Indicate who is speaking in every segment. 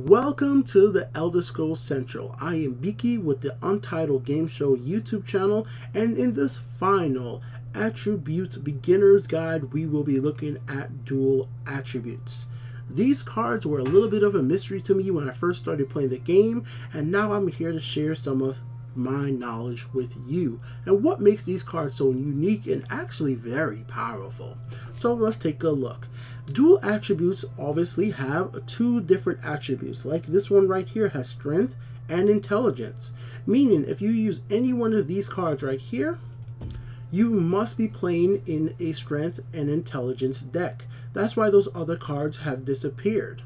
Speaker 1: Welcome to the Elder Scrolls Central. I am Biki with the Untitled Game Show YouTube channel, and in this final Attributes Beginner's Guide, we will be looking at dual attributes. These cards were a little bit of a mystery to me when I first started playing the game, and now I'm here to share some of my knowledge with you and what makes these cards so unique and actually very powerful. So let's take a look. Dual attributes obviously have two different attributes, like this one right here has strength and intelligence, meaning if you use any one of these cards right here, you must be playing in a strength and intelligence deck. That's why those other cards have disappeared.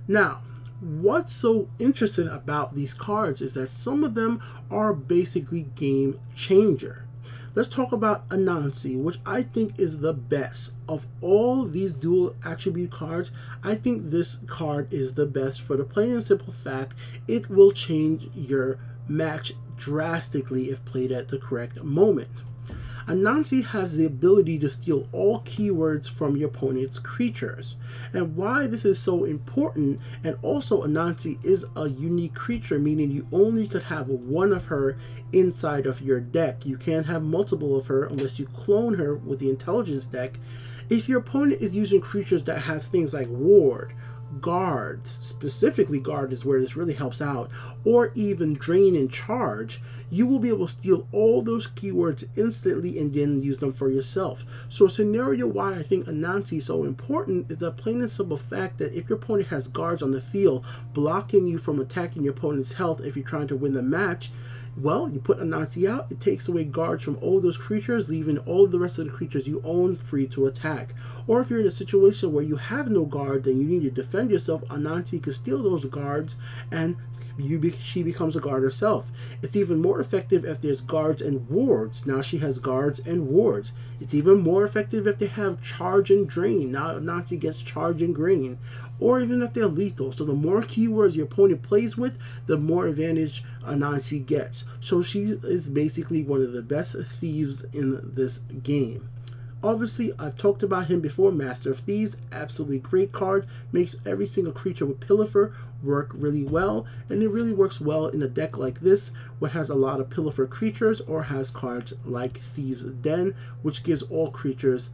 Speaker 1: Now, what's so interesting about these cards is that some of them are basically game changer. Let's talk about Anansi, which I think is the best. Of all these dual attribute cards, I think this card is the best for the plain and simple fact it will change your match drastically if played at the correct moment. Anansi has the ability to steal all keywords from your opponent's creatures. And why this is so important, and also Anansi is a unique creature, meaning you only could have one of her inside of your deck. You can't have multiple of her unless you clone her with the intelligence deck. If your opponent is using creatures that have things like ward, guards, specifically guard is where this really helps out, or even drain and charge, you will be able to steal all those keywords instantly and then use them for yourself. So a scenario why I think Anansi is so important is the plain and simple fact that if your opponent has guards on the field blocking you from attacking your opponent's health if you're trying to win the match, well, you put Anansi out, it takes away guards from all those creatures, leaving all the rest of the creatures you own free to attack. Or if you're in a situation where you have no guards and you need to defend yourself, Anansi can steal those guards and she becomes a guard herself. It's even more effective if there's guards and wards. Now she has guards and wards. It's even more effective if they have charge and drain. Now Anansi gets charge and drain. Or even if they're lethal. So the more keywords your opponent plays with, the more advantage Anansi gets. So she is basically one of the best thieves in this game. Obviously, I've talked about him before, Master of Thieves, absolutely great card, makes every single creature with Pillifer work really well, and it really works well in a deck like this, which has a lot of Pillifer creatures, or has cards like Thieves' Den, which gives all creatures,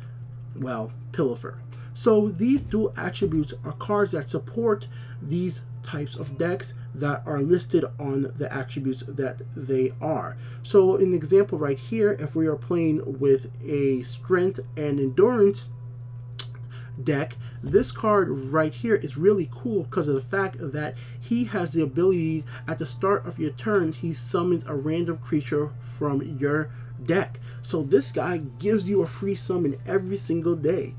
Speaker 1: well, Pillifer. So these dual attributes are cards that support these types of decks that are listed on the attributes that they are. So in the example right here, if we are playing with a strength and endurance deck, this card right here is really cool because of the fact that he has the ability at the start of your turn, he summons a random creature from your deck. So this guy gives you a free summon every single day.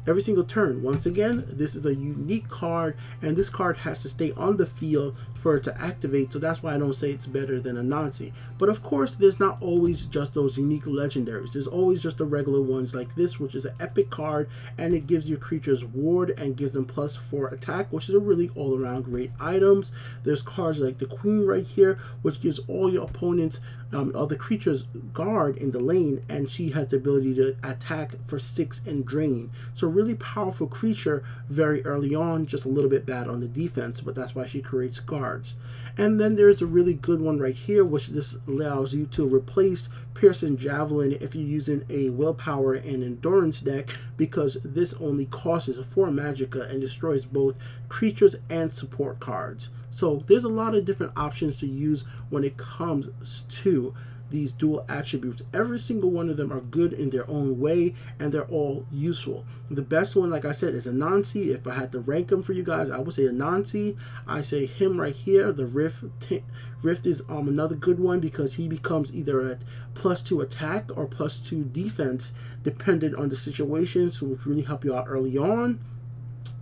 Speaker 1: Every single turn. Once again, this is a unique card, and this card has to stay on the field for it to activate, so that's why I don't say it's better than Anansi. But of course, there's not always just those unique legendaries. There's always just the regular ones like this, which is an epic card, and it gives your creatures ward and gives them +4 attack, which is a really all-around great items. There's cards like the Queen right here, which gives all your opponents other creatures guard in the lane, and she has the ability to attack for 6 and drain. So really powerful creature very early on, just a little bit bad on the defense, but that's why she creates guards. And then there's a really good one right here, which this allows you to replace Piercing Javelin if you're using a willpower and endurance deck, because this only costs 4 magicka and destroys both creatures and support cards. So there's a lot of different options to use when it comes to these dual attributes. Every single one of them are good in their own way, and they're all useful. The best one, like I said, is Anansi. If I had to rank them for you guys, I would say Anansi. I say him right here. The Rift is another good one because he becomes either at +2 attack or +2 defense, depending on the situation, so which really help you out early on.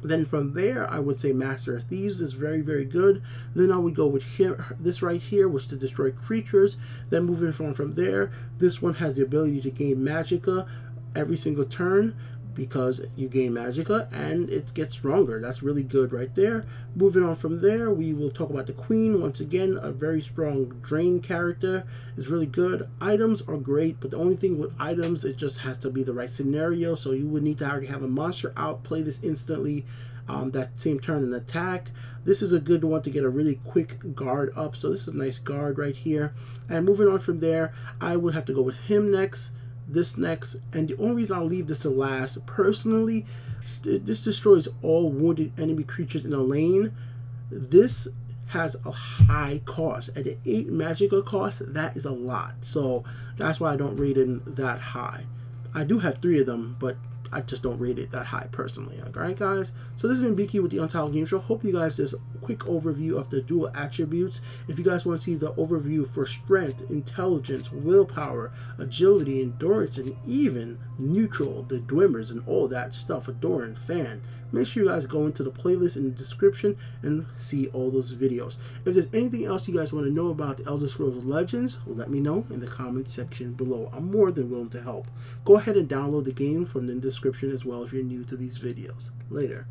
Speaker 1: Then from there, I would say Master of Thieves is very, very good. Then I would go with this right here, which is to destroy creatures. Then moving from there, this one has the ability to gain magicka every single turn, because you gain magicka and it gets stronger. That's really good right there. Moving on from there, we will talk about the Queen. Once again, a very strong drain character, is really good. Items are great, but the only thing with items, it just has to be the right scenario. So you would need to already have a monster out, play this instantly. that same turn and attack. This is a good one to get a really quick guard up. So this is a nice guard right here. And moving on from there, I would have to go with him next, this next, and the only reason I'll leave this to last, personally, this destroys all wounded enemy creatures in a lane. This has a high cost. At an 8 magical cost, that is a lot. So that's why I don't rate it that high. I do have 3 of them, but I just don't rate it that high personally. Alright guys, so this has been Beaky with the Untitled Game Show. Hope you guys this quick overview of the dual attributes. If you guys want to see the overview for strength, intelligence, willpower, agility, endurance, and even neutral, the dwimmers and all that stuff, Adoran, Fan, make sure you guys go into the playlist in the description and see all those videos. If there's anything else you guys want to know about the Elder Scrolls Legends, let me know in the comment section below. I'm more than willing to help. Go ahead and download the game from the description as well if you're new to these videos. Later.